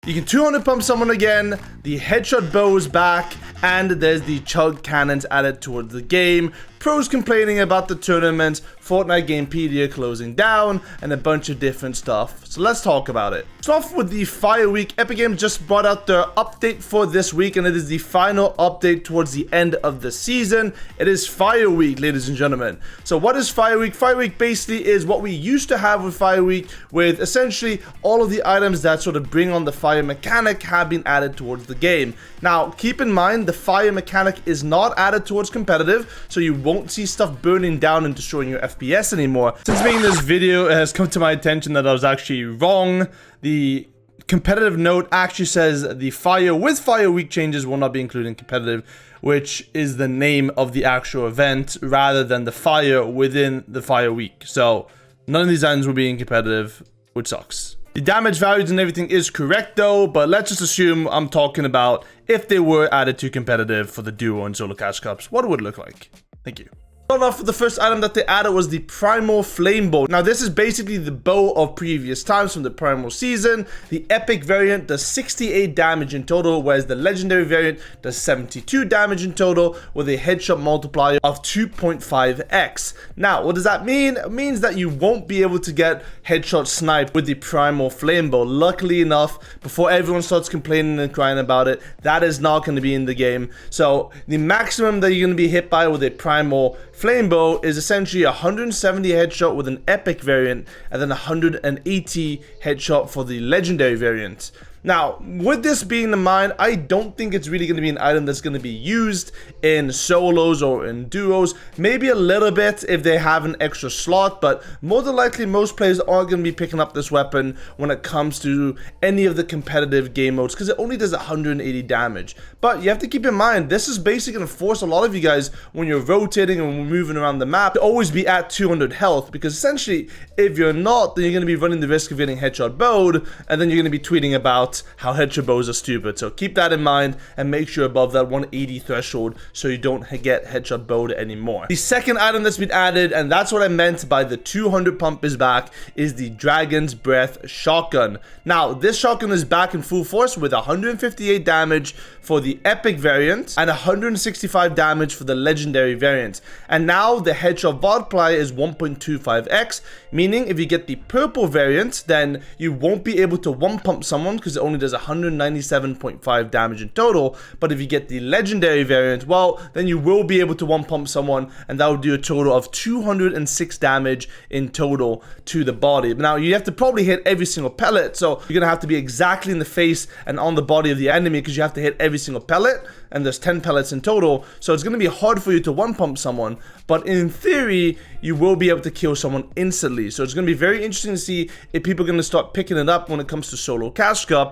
You can 200 pump someone again, the headshot bow is back, and there's the chug cannons added towards the game. Pros complaining about the tournament, Fortnite Gamepedia closing down, and a bunch of different stuff. So let's talk about it. So off with the Fire Week. Epic Games just brought out their update for this week, and it is the final update towards the end of the season. It is Fire Week, ladies and gentlemen. So what is Fire Week? Fire Week basically is what we used to have with Fire Week, with essentially all of the items that sort of bring on the fire mechanic have been added towards the game. Now, keep in mind, the fire mechanic is not added towards competitive, so you won't see stuff burning down and destroying your FPS anymore. Since making this video, it has come to my attention that I was actually wrong. The competitive note actually says the fire with Fire Week changes will not be included in competitive, which is the name of the actual event rather than the fire within the Fire Week. So none of these items will be in competitive, which sucks. The damage values and everything is correct though, but let's just assume I'm talking about if they were added to competitive for the duo and solo cash cups, what it would look like. Thank you. Starting off with the first item that they added was the Primal Flame Bow. Now this is basically the bow of previous times from the Primal season. The epic variant does 68 damage in total, whereas the legendary variant does 72 damage in total with a headshot multiplier of 2.5x. Now what does that mean? It means that you won't be able to get headshot sniped with the Primal Flame Bow. Luckily enough, before everyone starts complaining and crying about it, that is not going to be in the game. So the maximum that you're going to be hit by with a Primal Flame Bow is essentially 170 headshot with an epic variant and then 180 headshot for the legendary variant. Now, with this being in mind, I don't think it's really going to be an item that's going to be used in solos or in duos. Maybe a little bit if they have an extra slot, but more than likely most players aren't going to be picking up this weapon when it comes to any of the competitive game modes because it only does 180 damage. But you have to keep in mind, this is basically going to force a lot of you guys when you're rotating and moving around the map to always be at 200 health, because essentially if you're not, then you're going to be running the risk of getting headshot bowed, and then you're going to be tweeting about how headshot bows are stupid. So keep that in mind and make sure above that 180 threshold so you don't get headshot bowed anymore. The second item that's been added, and that's what I meant by the 200 pump is back, is the Dragon's Breath shotgun. Now this shotgun is back in full force with 158 damage for the epic variant and 165 damage for the legendary variant. And now the headshot multiplier is 1.25x, meaning if you get the purple variant, then you won't be able to one pump someone because it only does 197.5 damage in total. But if you get the legendary variant, well, then you will be able to one pump someone, and that will do a total of 206 damage in total to the body. Now you have to probably hit every single pellet, so you're gonna have to be exactly in the face and on the body of the enemy because you have to hit every single pellet, and there's 10 pellets in total, so it's gonna be hard for you to one pump someone, but in theory you will be able to kill someone instantly. So it's gonna be very interesting to see if people are gonna start picking it up when it comes to solo cash cups,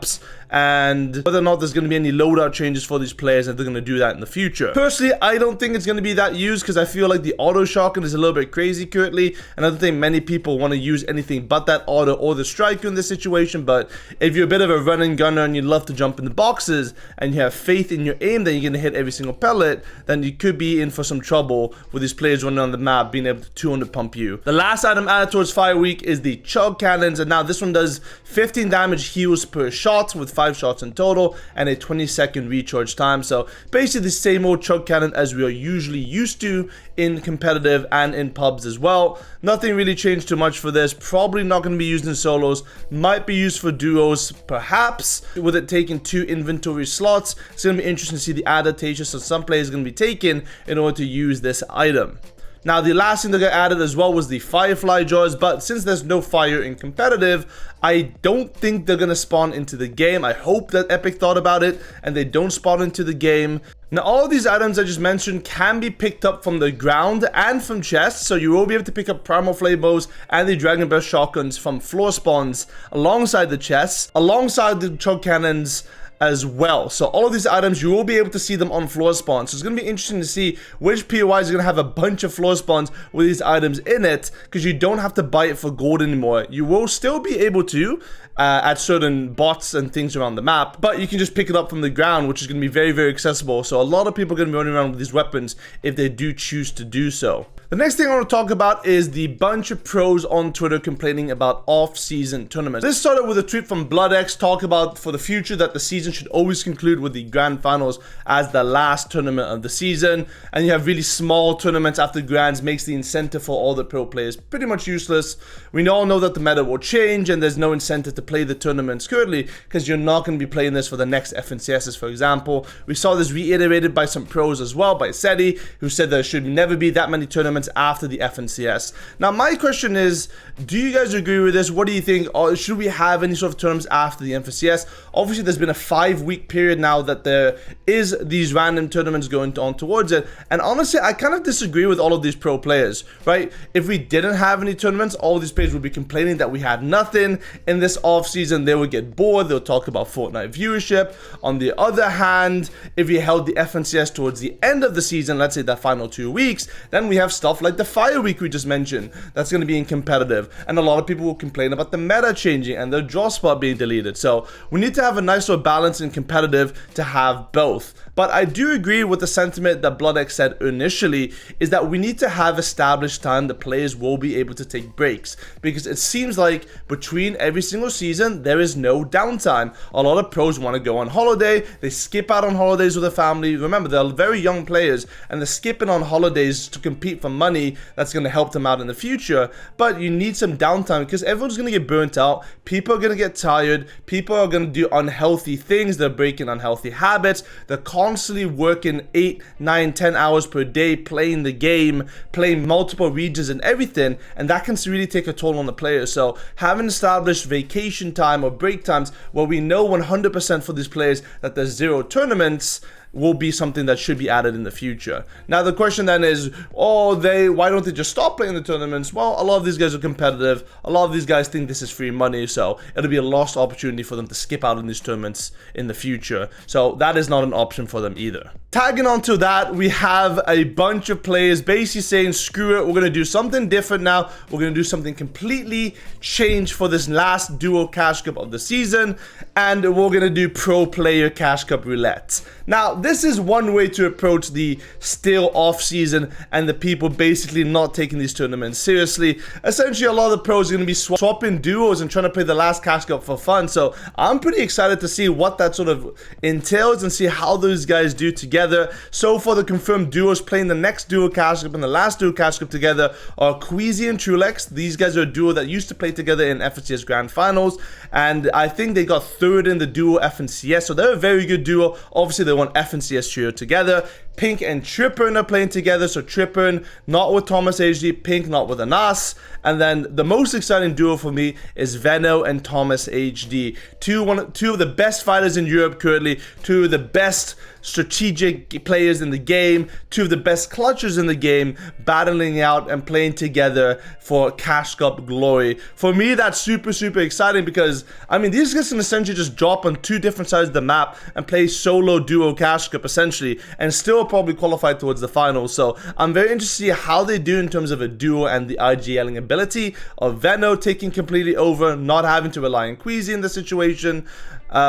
and whether or not there's going to be any loadout changes for these players if they're going to do that in the future. Personally, I don't think it's going to be that used because I feel like the auto shotgun is a little bit crazy currently, and I don't think many people want to use anything but that auto or the striker in this situation. But if you're a bit of a running gunner and you love to jump in the boxes and you have faith in your aim that you're going to hit every single pellet, then you could be in for some trouble with these players running on the map being able to 200 pump you. The last item added towards Fire Week is the Chug Cannons, and now this one does 15 damage heals per shot with 5 shots in total and a 20-second recharge time. So basically the same old Chug Cannon as we are usually used to in competitive and in pubs as well. Nothing really changed too much for this. Probably not going to be used in solos. Might be used for duos perhaps, with it taking 2 inventory slots. It's going to be interesting to see the adaptations that some players are going to be taking in order to use this item. Now, the last thing that got added as well was the Firefly Jaws, but since there's no fire in competitive, I don't think they're going to spawn into the game. I hope that Epic thought about it and they don't spawn into the game. Now, all of these items I just mentioned can be picked up from the ground and from chests, so you will be able to pick up Primal Flame Bows and the Dragon Breath shotguns from floor spawns alongside the chests, alongside the Chug Cannons as well. So all of these items, you will be able to see them on floor spawns. So it's going to be interesting to see which POIs are going to have a bunch of floor spawns with these items in it, because you don't have to buy it for gold anymore. You will still be able to at certain bots and things around the map, but you can just pick it up from the ground, which is going to be very, very accessible. So a lot of people are going to be running around with these weapons if they do choose to do so. The next thing I want to talk about is the bunch of pros on Twitter complaining about off-season tournaments. This started with a tweet from BloodX talking about for the future that the season should always conclude with the Grand Finals as the last tournament of the season, and you have really small tournaments after Grands makes the incentive for all the pro players pretty much useless. We all know that the meta will change and there's no incentive to play the tournaments currently because you're not going to be playing this for the next FNCSs, for example. We saw this reiterated by some pros as well, by SETI, who said there should never be that many tournaments after the FNCS. Now, my question is, do you guys agree with this? What do you think? Or should we have any sort of tournaments after the FNCS? Obviously, there's been a 5-week period now that there is these random tournaments going on towards it. And honestly, I kind of disagree with all of these pro players, right? If we didn't have any tournaments, all of these players would be complaining that we had nothing in this off season. They would get bored. They'll talk about Fortnite viewership. On the other hand, if we held the FNCS towards the end of the season, let's say the final 2 weeks, then we have stuff like the Fire Week we just mentioned that's going to be in competitive, and a lot of people will complain about the meta changing and the draw spot being deleted. So we need to have a nice sort of balance in competitive to have both. But I do agree with the sentiment that BloodX said initially, is that we need to have established time that players will be able to take breaks, because it seems like between every single season there is no downtime. A lot of pros want to go on holiday, they skip out on holidays with their family. Remember, they're very young players and they're skipping on holidays to compete for money that's going to help them out in the future. But you need some downtime because everyone's going to get burnt out, people are going to get tired, people are going to do unhealthy things, they're breaking unhealthy habits, they're constantly working 8, 9, 10 hours per day playing the game, playing multiple regions and everything, and that can really take a toll on the player. So having established vacation time or break times where we know 100% for these players that there's 0 tournaments will be something that should be added in the future. Now the question then is, why don't they just stop playing the tournaments? Well, a lot of these guys are competitive, a lot of these guys think this is free money, so it'll be a lost opportunity for them to skip out on these tournaments in the future. So that is not an option for them either. Tagging on to that, we have a bunch of players basically saying, screw it, we're going to do something different now, we're going to do something completely changed for this last duo cash cup of the season, and we're going to do pro player cash cup roulette. Now, this is one way to approach the still off season and the people basically not taking these tournaments seriously. Essentially, a lot of the pros are going to be swapping duos and trying to play the last cash cup for fun. So I'm pretty excited to see what that sort of entails and see how those guys do together. So far, the confirmed duos playing the next duo cash cup and the last duo cash cup together are Queasy and Trulex. These guys are a duo that used to play together in FNCS Grand Finals, and I think they got third in the duo FNCS, so they're a very good duo. Obviously, they won FNCS trio together. Pink and Trippern are playing together, so Trippern not with Thomas HD, Pink not with Anas, and then the most exciting duo for me is Veno and Thomas HD. Two of the best fighters in Europe currently, 2 of the best strategic players in the game, 2 of the best clutchers in the game, battling out and playing together for Cash Cup glory. For me, that's super exciting because, I mean, these guys can essentially just drop on 2 different sides of the map and play solo duo Cash Cup essentially, and still probably qualify towards the finals. So I'm very interested to see how they do in terms of a duo and the IGLing ability of Veno taking completely over, not having to rely on Queasy in the situation.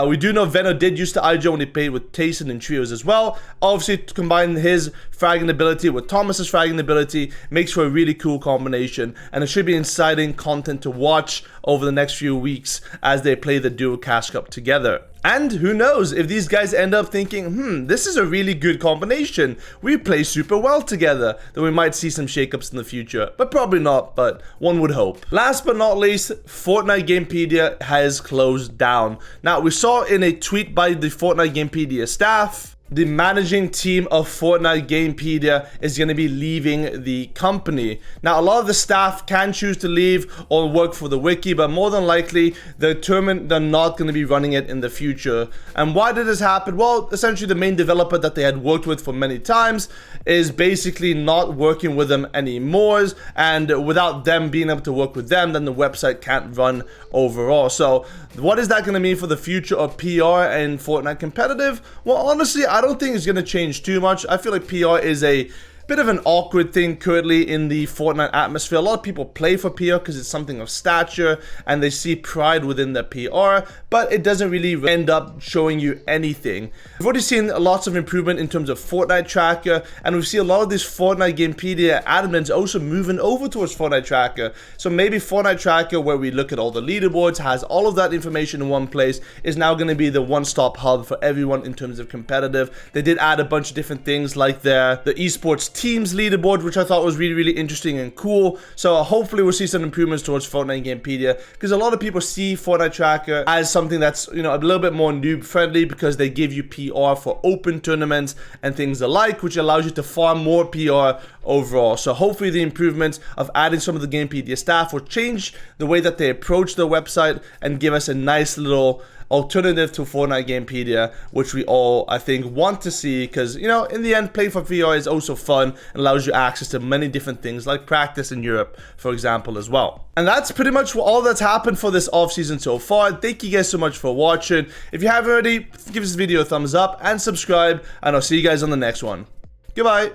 We do know Veno did used to IGL when he played with Tayson in trios as well. Obviously, to combine his fragging ability with Thomas's fragging ability makes for a really cool combination, and it should be exciting content to watch over the next few weeks as they play the duo Cash Cup together. And who knows, if these guys end up thinking, this is a really good combination, we play super well together, then we might see some shakeups in the future. But probably not, but one would hope. Last but not least, Fortnite Gamepedia has closed down. Now, we saw in a tweet by the Fortnite Gamepedia staff, the managing team of Fortnite Gamepedia is going to be leaving the company. Now, a lot of the staff can choose to leave or work for the wiki, but more than likely, they're determined they're not going to be running it in the future. And why did this happen? Well, essentially, the main developer that they had worked with for many times is basically not working with them anymore, and without them being able to work with them, then the website can't run overall. So, what is that going to mean for the future of PR and Fortnite competitive? Well, honestly, I don't think it's going to change too much. I feel like PR is a bit of an awkward thing currently in the Fortnite atmosphere. A lot of people play for PR because it's something of stature and they see pride within their PR, but it doesn't really end up showing you anything. We've already seen lots of improvement in terms of Fortnite Tracker, and we see a lot of these Fortnite Gamepedia admins also moving over towards Fortnite Tracker. So maybe Fortnite Tracker, where we look at all the leaderboards, has all of that information in one place, is now going to be the one-stop hub for everyone in terms of competitive. They did add a bunch of different things like the esports teams leaderboard, which I thought was really, really interesting and cool. So hopefully we'll see some improvements towards Fortnite Gamepedia, because a lot of people see Fortnite Tracker as something that's, you know, a little bit more noob friendly, because they give you PR for open tournaments and things alike, which allows you to farm more PR overall. So hopefully the improvements of adding some of the Gamepedia staff will change the way that they approach the website and give us a nice little alternative to Fortnite Gamepedia, which we all, I think, want to see, because, you know, in the end, playing for VR is also fun and allows you access to many different things like practice in Europe, for example, as well. And that's pretty much all that's happened for this offseason so far. Thank you guys so much for watching. If you haven't already, give this video a thumbs up and subscribe, and I'll see you guys on the next one. Goodbye.